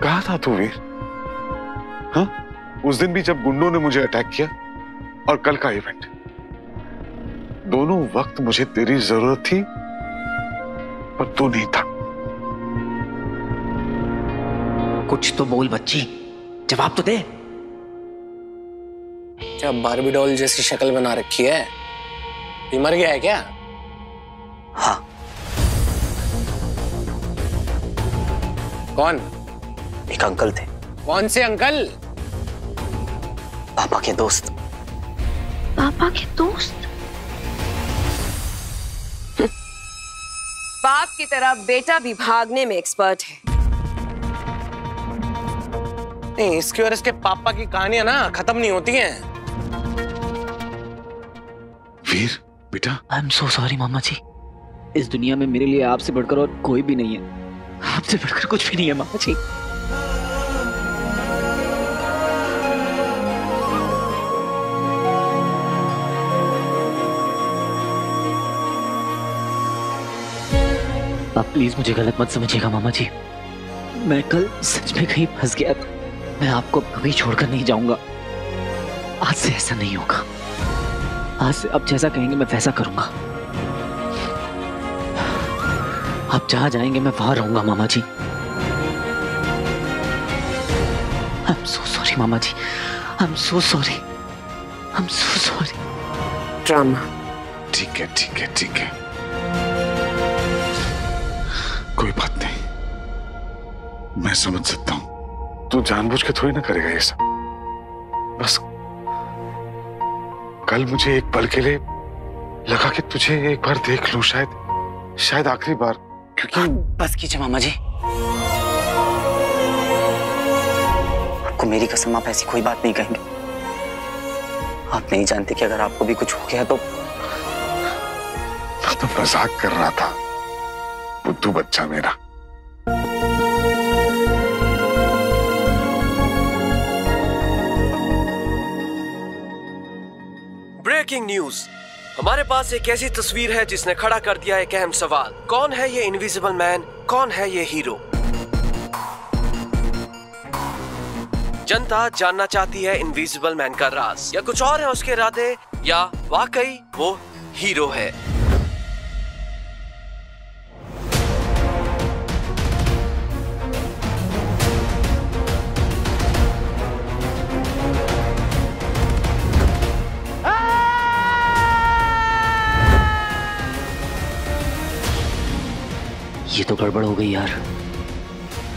कहाँ था तू वीर? हाँ? उस दिन भी जब गुंडों ने मुझे अटैक किया और कल का इवेंट, दोनों वक्त मुझे तेरी जरूरत थी पर तू नहीं था। कुछ तो बोल बच्ची, जवाब तो दे। क्या बार्बी डॉल जैसी शक्ल बना रखी है? ये मर गया है क्या? हाँ। कौन? एक अंकल थे। कौन से अंकल? पापा के दोस्त। पापा के दोस्त? बाप की तरह बेटा भी भागने में एक्सपर्ट है। नहीं, इसकी और इसके पापा की कहानियां ना खत्म नहीं होती हैं। वीर बेटा, आई एम सो सॉरी मामा जी। इस दुनिया में मेरे लिए आपसे बढ़कर और कोई भी नहीं है। आपसे बढ़कर कुछ भी नहीं है मामा जी। आप प्लीज मुझे गलत मत समझिएगा मामा जी। मैं कल सच में कहीं फंस गया था। मैं आपको कभी छोड़कर नहीं जाऊंगा। आज से ऐसा नहीं होगा। आज से अब जैसा कहेंगे मैं वैसा करूंगा। आप जहां जाएंगे मैं वहां रहूंगा मामा जी। आई एम सो सॉरी मामा जी। I am so sorry. I am so sorry. Drama. ठीक है ठीक है ठीक है, कोई बात नहीं, मैं समझ सकता हूं। तू जानबूझ के थोड़ी ना करेगा ये सब। बस कल मुझे एक पल के लिए लगा कि तुझे एक बार देख लूं, शायद आखिरी बार, क्योंकि बस कीजिए मामा जी। आपको मेरी कसम, आप ऐसी कोई बात नहीं कहेंगे। आप नहीं जानते कि अगर आपको भी कुछ हो गया तो। मैं तो मजाक कर रहा था, बुद्धू बच्चा मेरा। Breaking news. हमारे पास एक ऐसी तस्वीर है जिसने खड़ा कर दिया एक अहम सवाल। कौन है ये इनविजिबल मैन? कौन है ये हीरो? जनता जानना चाहती है इनविजिबल मैन का राज, या कुछ और है उसके इरादे, या वाकई वो हीरो है। ये तो गड़बड़ हो गई यार।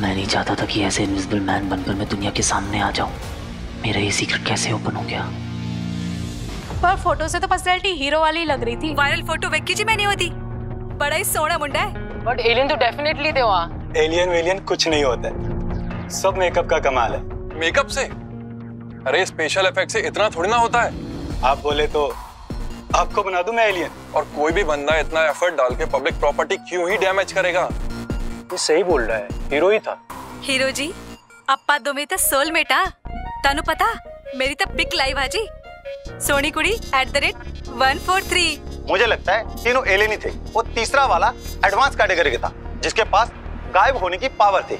मैं नहीं चाहता था कि ऐसे इनविजिबल मैन बनकर मैं दुनिया के सामने आ जाऊं। मेरा ये सीक्रेट कैसे ओपन हो गया? पर फोटो से तो पर्सनैलिटी हीरो वाली लग रही थी। वायरल फोटो वेख जी मैंने होती। बड़ा ही सोना मुंडा है। बट एलियन तो डेफिनेटली थे वहाँ। एलियन वेलियन कुछ नहीं होता है, सब मेकअप का कमाल है। मेकअप से? अरे स्पेशल इफेक्ट से इतना थोड़ी ना होता है। आप बोले तो आपको बना दूं मैं एलियन। और कोई भी बंदा इतना एफर्ट डाल के पब्लिक प्रॉपर्टी क्यों ही डैमेज करेगा? ये सही बोल रहा है, हीरो ही था। हीरो जी अप्पा दो में तो सोलमेट आ। तानु पता मेरी तो पिक लाइव हाजी सोनी कुड़ी @143। मुझे लगता है तीनों एलियन ही थे। वो तीसरा वाला एडवांस कैटेगरी का था जिसके पास गायब होने की पावर थी।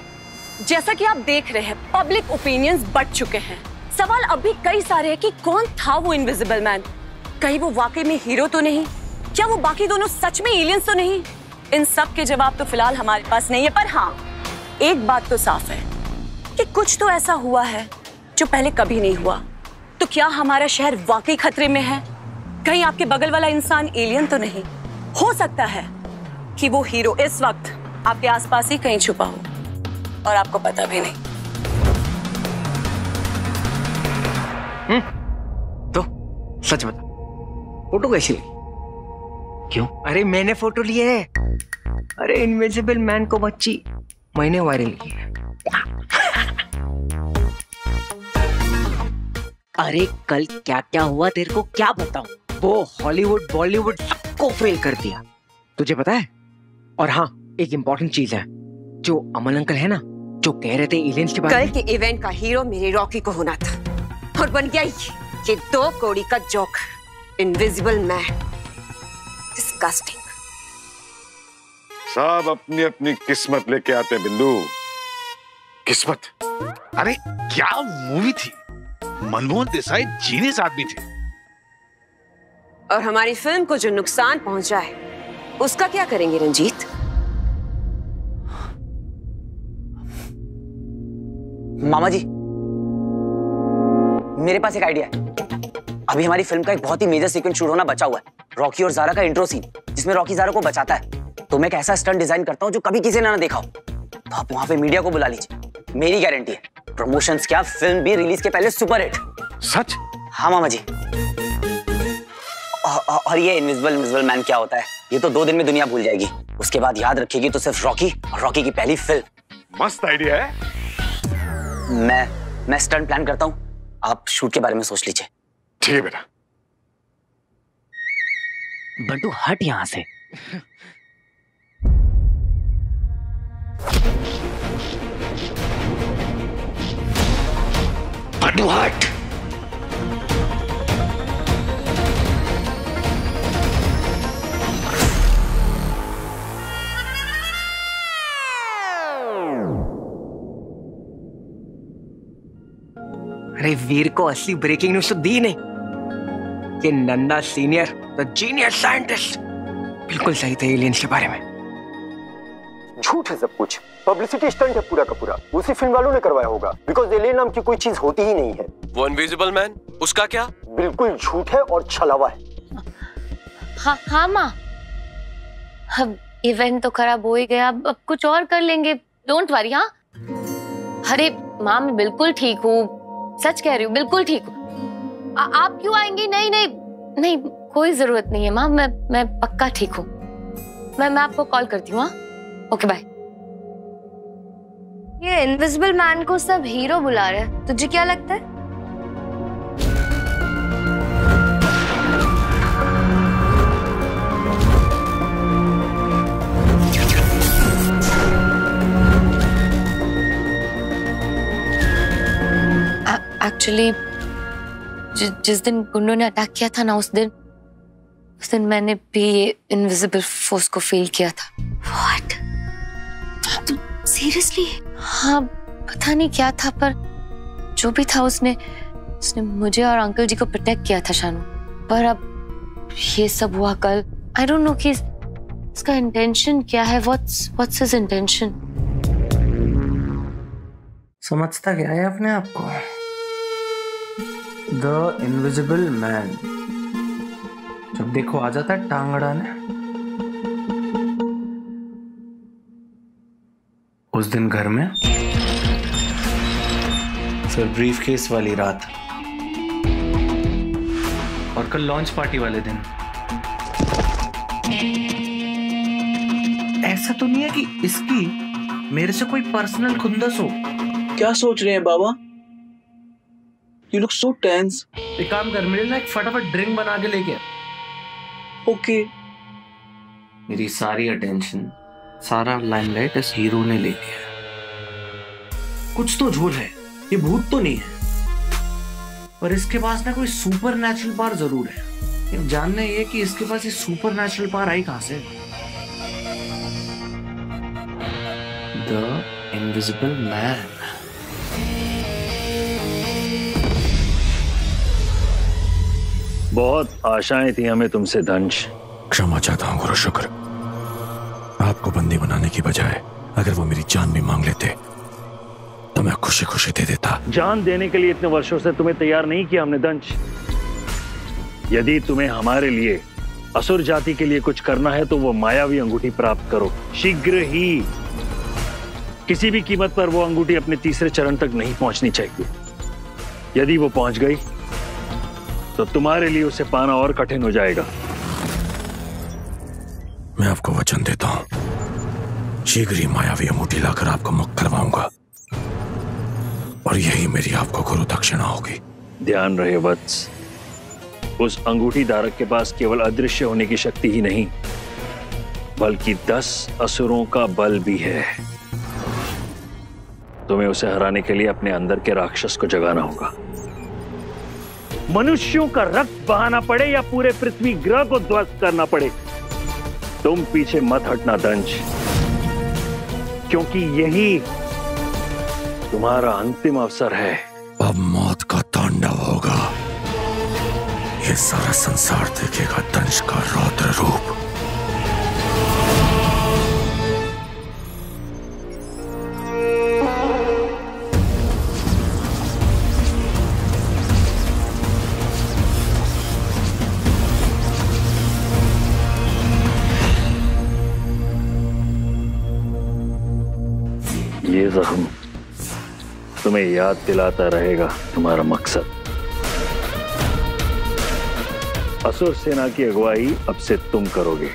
जैसा कि आप देख रहे हैं, पब्लिक ओपिनियंस बढ़ चुके हैं। सवाल अभी कई सारे हैं कि कौन था वो इनविजिबल मैन। कहीं वो वाकई में हीरो तो नहीं? क्या वो बाकी दोनों सच में एलियंस तो नहीं? इन सब के जवाब तो फिलहाल हमारे पास नहीं है, पर हाँ, एक बात तो साफ है कि कुछ तो ऐसा हुआ है जो पहले कभी नहीं हुआ। तो क्या हमारा शहर वाकई खतरे में है? कहीं आपके बगल वाला इंसान एलियन तो नहीं? हो सकता है कि वो हीरो इस वक्त आपके आसपास ही कहीं छुपा हो और आपको पता भी नहीं। तो सच बता, फोटो कैसी लगी? क्यों? अरे मैंने फोटो ली है। अरे इनविजिबल मैन को बच्ची मैंने वायरल की है। अरे कल क्या क्या हुआ तेरे को क्या बताऊं? वो हॉलीवुड बॉलीवुड सबको फेल कर दिया, तुझे पता है? और हाँ, एक इम्पोर्टेंट चीज है, जो अमन अंकल है ना, जो कह रहे थे एलियंस के बारे में। कल के इवेंट का हीरो मेरे रॉकी को होना था और बन गया ये 2 कौड़ी का joker, invisible man. This disgusting. सब अपनी अपनी किस्मत लेके आते हैं बिंदु। किस्मत? अरे क्या मूवी थी, मनमोहन देसाई जीनियस आदमी थे। और हमारी फिल्म को जो नुकसान पहुंचा है उसका क्या करेंगे रंजीत? मामा जी, मेरे पास एक आइडिया है। अभी हमारी फिल्म का एक बहुत ही मेजर सीक्वेंस शूट होना बचा हुआ है, रॉकी और ज़ारा का इंट्रो सीन, जिसमें रॉकी ज़ारा को बचाता है। तो मैं एक ऐसा स्टंट डिजाइन करता हूँ जो कभी किसी ने ना देखा हो। तो आप वहां पे मीडिया को बुला लीजिए, मेरी गारंटी है प्रमोशंस क्या, फिल्म भी रिलीज के पहले सुपर हिट। सच? हाँ मामा जी। और ये इनविजिबल मैन क्या होता है, ये तो 2 दिन में दुनिया भूल जाएगी। उसके बाद याद रखेगी तो सिर्फ रॉकी और रॉकी की पहली फिल्म। मस्त आइडिया है। मैं स्टंट प्लान करता हूँ, आप शूट के बारे में सोच लीजिए। ठीक है बेटा। बंटू हट यहां से। बंटू हट। अरे वीर को असली ब्रेकिंग न्यूज तो दी नहीं कि नन्ना सीनियर द जीनियस साइंटिस्ट बिल्कुल सही थे एलियंस के बारे में। झूठ है सब कुछ, पब्लिसिटी स्टंट है पूरा का पूरा, उसी फिल्म वालों ने करवाया होगा, बिकॉज़ एलियन नाम की कोई चीज होती ही नहीं है। वो इनविजिबल मैन, उसका क्या? बिल्कुल झूठ है और छलावा है। हाँ माँ, अब इवेंट तो खराब हो ही गया, अब कुछ और कर लेंगे, डोंट वरी। हाँ अरे माँ, मैं बिल्कुल ठीक हूँ, सच कह रही हूँ, बिल्कुल ठीक हूँ। आप क्यों आएंगी? नहीं नहीं नहीं, कोई जरूरत नहीं है माँ, मैं पक्का ठीक हूँ। मैं आपको कॉल करती हूँ। Okay bye. ये इनविजिबल मैन को सब हीरो बुला रहे हैं, तुझे क्या लगता है? एक्चुअली जिस दिन गुंडों ने अटैक किया था ना, उस दिन मैंने भी इनविजिबल फोर्स को फील किया था। What? सीरियसली? हाँ, पता नहीं क्या था, पर जो भी था उसने मुझे और अंकल जी को प्रोटेक्ट किया था शानू। पर अब ये सब हुआ कल, आई डोंट नो कि इसका इंटेंशन क्या है। What's his intention? समझता क्या है अपने आप को? द इनविजिबल मैन, जब देखो आ जाता है टांग अड़ाने। उस दिन घर में, फिर ब्रीफकेस वाली रात, और कल लॉन्च पार्टी वाले दिन। ऐसा तो नहीं है कि इसकी मेरे से कोई पर्सनल खुंदस हो। क्या सोच रहे हैं बाबा? You look so tense. एक काम कर, मेरे लिए एक फटाफट ड्रिंक बना के लेके। ओके। मेरी सारी अटेंशन, सारा लाइमलाइट इस हीरो ने ले लिया। कुछ तो झूठ है, ये भूत तो नहीं है, पर इसके पास ना कोई सुपर नेचुरल पावर जरूर है। जानना ये कि इसके पास ये सुपर नेचुरल पावर आई कहां से? The invisible man. बहुत आशाएं थी हमें तुमसे दंश। क्षमा चाहता हूं गुरु शुक्र। आपको बंदी बनाने की बजाय अगर वो मेरी जान भी मांग लेते तो मैं खुशी खुशी दे देता। जान देने के लिए इतने वर्षों से तुम्हें तैयार नहीं किया हमने दंश। यदि तुम्हें हमारे लिए, असुर जाति के लिए कुछ करना है तो वो मायावी अंगूठी प्राप्त करो शीघ्र ही। किसी भी कीमत पर वो अंगूठी अपने तीसरे चरण तक नहीं पहुंचनी चाहिए। यदि वो पहुंच गई तो तुम्हारे लिए उसे पाना और कठिन हो जाएगा। मैं आपको वचन देता हूं, शीघ्र ही मायावी अंगूठी लाकर आपको मुक्त करवाऊंगा, और यही मेरी आपको गुरु दक्षिणा होगी। ध्यान रहे वत्स, उस अंगूठी धारक के पास केवल अदृश्य होने की शक्ति ही नहीं, बल्कि 10 असुरों का बल भी है। तुम्हें उसे हराने के लिए अपने अंदर के राक्षस को जगाना होगा। मनुष्यों का रक्त बहाना पड़े या पूरे पृथ्वी ग्रह को ध्वस्त करना पड़े, तुम पीछे मत हटना दंश, क्योंकि यही तुम्हारा अंतिम अवसर है। अब मौत का तांडव होगा। ये सारा संसार देखेगा दंश का रौद्र रूप। ये जख्म तुम्हें याद दिलाता रहेगा तुम्हारा मकसद। असुर सेना की अगुवाई अब से तुम करोगे।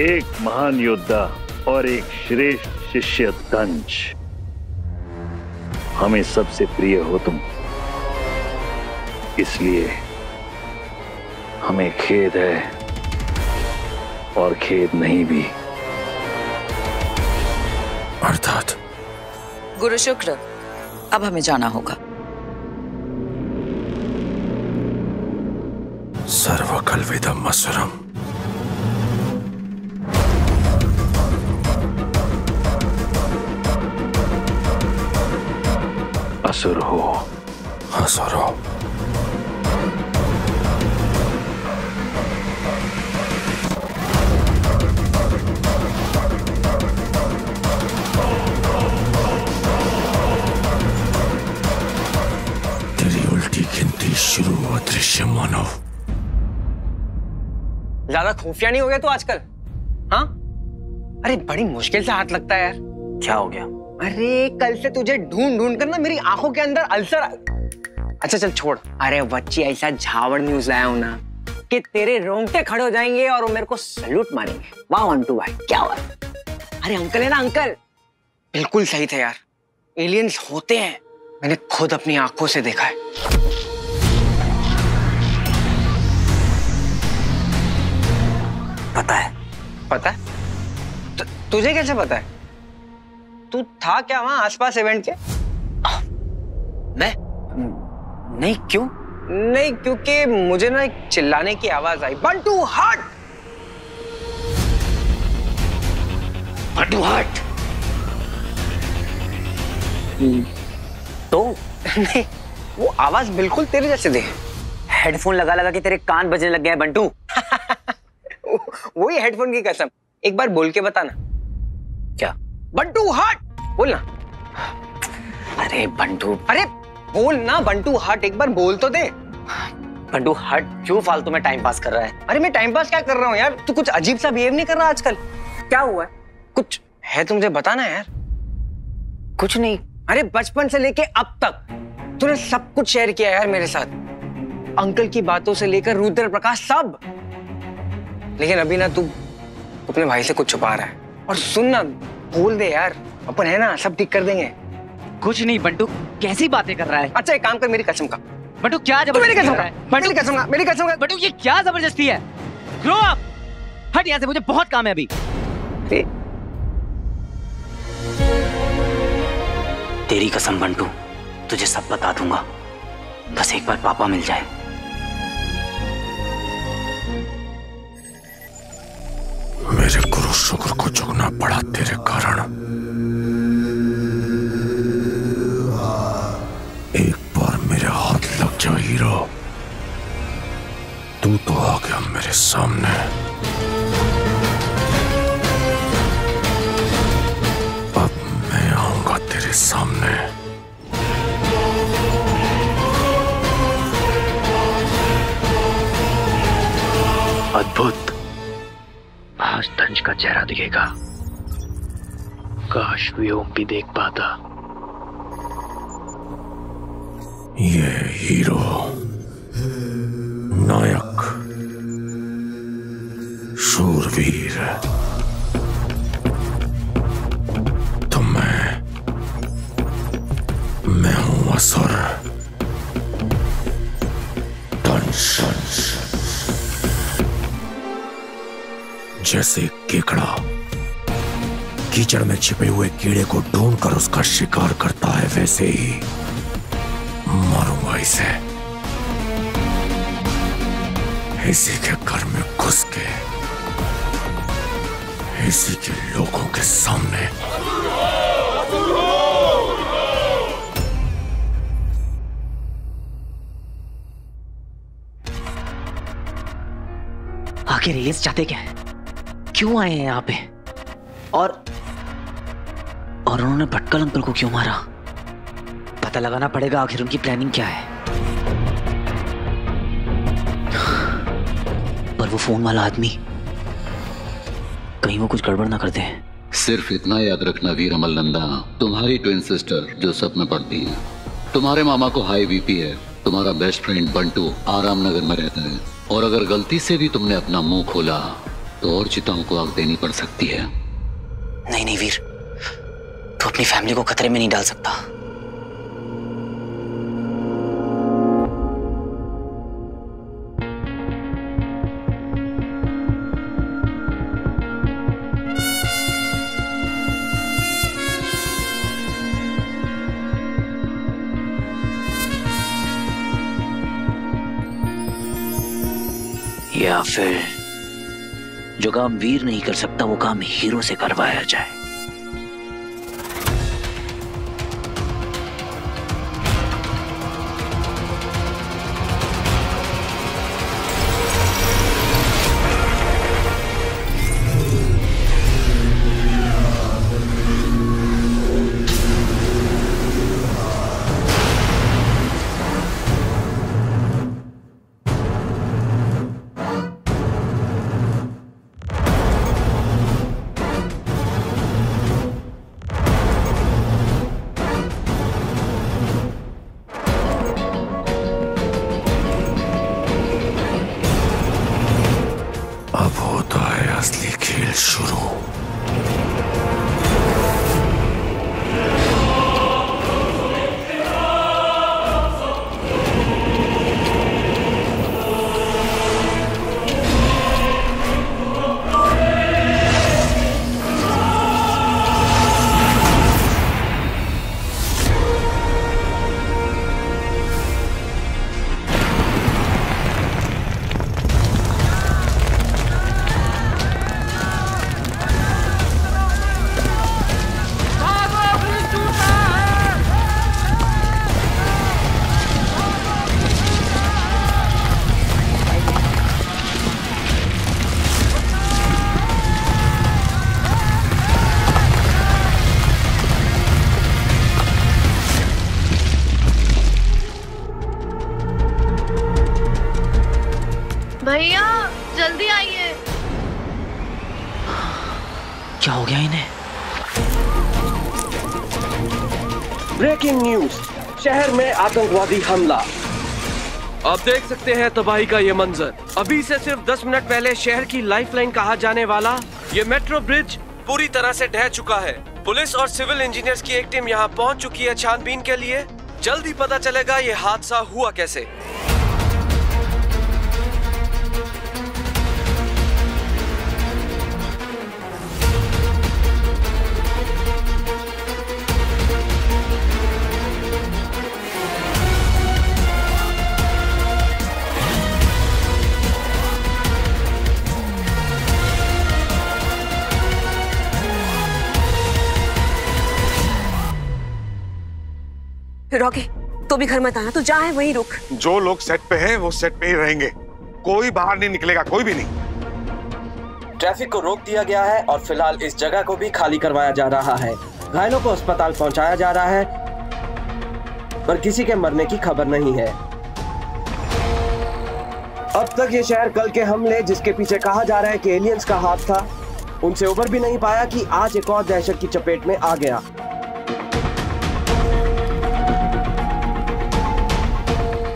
एक महान योद्धा और एक श्रेष्ठ शिष्य दंश। हमें सबसे प्रिय हो तुम, इसलिए हमें खेद है और खेद नहीं भी। अर्थात गुरु शुक्र, अब हमें जाना होगा। सर्वकल्विदम असुरम। असुर हो, असुर हो। गिनती शुरू हुआ दृश्य मानव। ज्यादा खुफिया नहीं हो गया तो आजकल? हाँ, अरे बड़ी मुश्किल से हाथ लगता है यार। क्या हो गया? अरे कल से तुझे ढूंढ ढूंढ कर ना मेरी आंखों के अंदर अल्सर। अच्छा चल छोड़। अरे बच्ची ऐसा झावड़ न्यूज लाया हूं ना कि तेरे रोंगटे खड़े हो जाएंगे और वो मेरे को सैल्यूट मारेंगे। वाह वंटू भाई, क्या हुआ? अरे अंकल है ना अंकल, बिल्कुल सही थे यार। एलियंस होते हैं, मैंने खुद अपनी आंखों से देखा है। पता है? पता है? तुझे कैसे पता है? तू था क्या वहां आसपास इवेंट के? मैं? नहीं, क्यों? नहीं, क्योंकि मुझे ना एक चिल्लाने की आवाज आई, बंटू हट! बंटू हट! तो नहीं, वो आवाज बिल्कुल तेरे जैसे दे। हेडफोन लगा लगा के तेरे कान बजने लग गए बंटू। वही हेडफोन की कसम। एक बार बोल के बताना। क्या? बंटू हट बोलना। अरे बंटू, अरे बोल ना बंटू हट, एक बार बोल तो दे। बंटू हट, क्यों फालतू में टाइम पास कर रहा है? अरे मैं टाइम पास क्या कर रहा हूँ यार? तू कुछ अजीब सा बिहेव नहीं कर रहा आजकल? क्या हुआ है? कुछ है तो मुझे बताना यार। कुछ नहीं। अरे बचपन से लेके अब तक तूने सब कुछ शेयर किया यार मेरे साथ, अंकल की बातों से लेकर रुद्र प्रकाश सब। लेकिन अभी ना तू अपने भाई से कुछ छुपा रहा है। और सुन ना, बोल दे यार, अपन है ना, सब ठीक कर देंगे। कुछ नहीं बंटू, कैसी बातें कर रहा है? अच्छा एक काम कर, मेरी कसम का। बंटू क्या जबरदस्ती कर रहा है? मेरी कसम का, मेरी कसम का। बंटू ये क्या जबरदस्ती है? ग्रो अप, हट यहाँ से, मुझे बहुत काम है अभी। तेरी कसम बंटू, तुझे सब बता दूंगा, बस एक बार पापा मिल जाए। मेरे गुरु शुक्र को झुकना पड़ा तेरे कारण। एक बार मेरे हाथ लग जा हीरो, तू तो आ गया मेरे सामने। अब मैं आऊंगा तेरे सामने। अद्भुत। आज दंश का चेहरा दिखेगा। काश व्योम भी देख पाता। ये हीरो, नायक, शूरवीर, तो मैं हूं असुर दंश। जैसे केकड़ा कीचड़ में छिपे हुए कीड़े को ढूंढकर उसका शिकार करता है, वैसे ही मारूंगा इसे। इसी के घर में घुस के किसी के लोगों के सामने। आखिर एलियंस चाहते क्या है? क्यों आए हैं यहाँ पे? और उन्होंने भटकल अंकल को क्यों मारा? पता लगाना पड़ेगा आखिर उनकी प्लानिंग क्या है। पर वो फोन वाला आदमी, कहीं वो कुछ गड़बड़ ना करते हैं। सिर्फ इतना याद रखना वीर अमल नंदा, तुम्हारी ट्विन सिस्टर जो सब में पढ़ती है, तुम्हारे मामा को हाई बीपी है, तुम्हारा बेस्ट फ्रेंड बंटू आराम नगर में रहता है, और अगर गलती से भी तुमने अपना मुंह खोला तो और चिताओं को आग देनी पड़ सकती है। नहीं नहीं वीर, तू अपनी फैमिली को खतरे में नहीं डाल सकता। या फिर जो काम वीर नहीं कर सकता वो काम हीरो से करवाया जाए। भैया जल्दी आइए। क्या हो गया इन्हें? ब्रेकिंग न्यूज, शहर में आतंकवादी हमला। आप देख सकते हैं तबाही का ये मंजर। अभी से सिर्फ 10 मिनट पहले शहर की लाइफलाइन कहा जाने वाला ये मेट्रो ब्रिज पूरी तरह से ढह चुका है। पुलिस और सिविल इंजीनियर्स की एक टीम यहाँ पहुँच चुकी है छानबीन के लिए। जल्द ही पता चलेगा ये हादसा हुआ कैसे। रॉकी, तो भी घर मत आना, तो जहाँ है वहीं रुक। जो लोग सेट पे हैं वो सेट पे ही रहेंगे, कोई बाहर नहीं निकलेगा, कोई भी नहीं। ट्रैफिक को रोक दिया गया है और फिलहाल इस जगह को भी खाली करवाया जा रहा है। घायलों को अस्पताल पहुंचाया जा रहा है, पर किसी के मरने की खबर नहीं है। अब तक ये शहर कल के हमले, जिसके पीछे कहा जा रहा है कि एलियंस का हाथ था, उनसे उबर भी नहीं पाया कि आज एक और दहशत की चपेट में आ गया।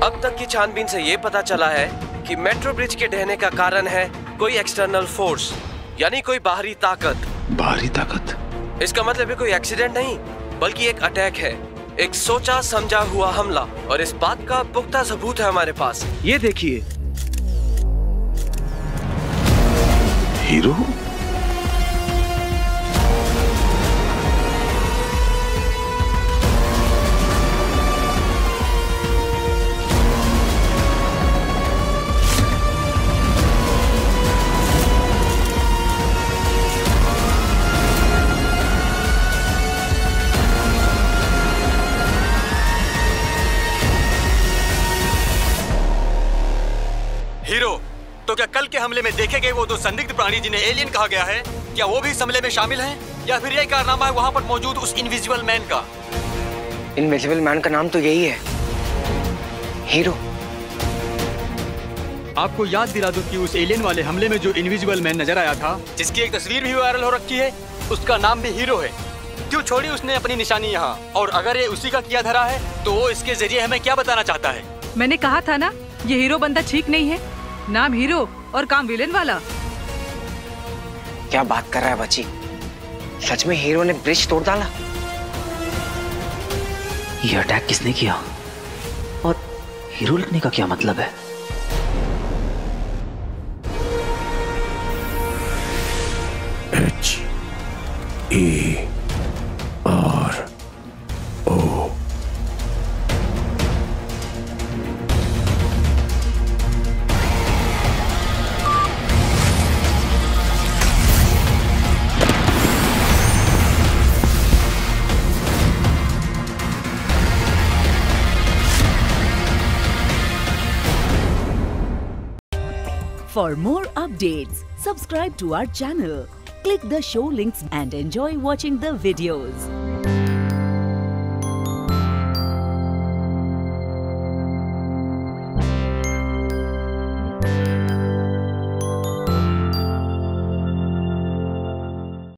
अब तक की छानबीन से ये पता चला है कि मेट्रो ब्रिज के ढहने का कारण है कोई एक्सटर्नल फोर्स, यानी कोई बाहरी ताकत। बाहरी ताकत? इसका मतलब है कोई एक्सीडेंट नहीं, बल्कि एक अटैक है, एक सोचा समझा हुआ हमला। और इस बात का पुख्ता सबूत है हमारे पास। ये देखिए। हीरो? हमले में देखे गए वो दो संदिग्ध प्राणी जिन्हें एलियन कहा गया है, क्या वो भी इस हमले में शामिल हैं? या फिर यही कारनामा है वहाँ पर मौजूद उस इनविजिबल मैन का? इनविजिबल मैन का नाम तो यही है, हीरो। आपको याद दिला दूं कि उस एलियन वाले हमले में जो इनविजिबल मैन नजर आया था, जिसकी एक तस्वीर भी वायरल हो रखी है, उसका नाम भी हीरो है। क्यों छोड़ी उसने अपनी निशानी यहाँ? और अगर ये उसी का किया धरा है तो वो इसके जरिए हमें क्या बताना चाहता है? मैंने कहा था ना, ये हीरो बंदा ठीक नहीं है। नाम हीरो और काम विलेन वाला। क्या बात कर रहा है बच्ची? सच में हीरो ने ब्रिज तोड़ डाला? ये अटैक किसने किया और हीरो लिखने का क्या मतलब है? HERO। For more updates, subscribe to our channel, click the show links and enjoy watching the videos.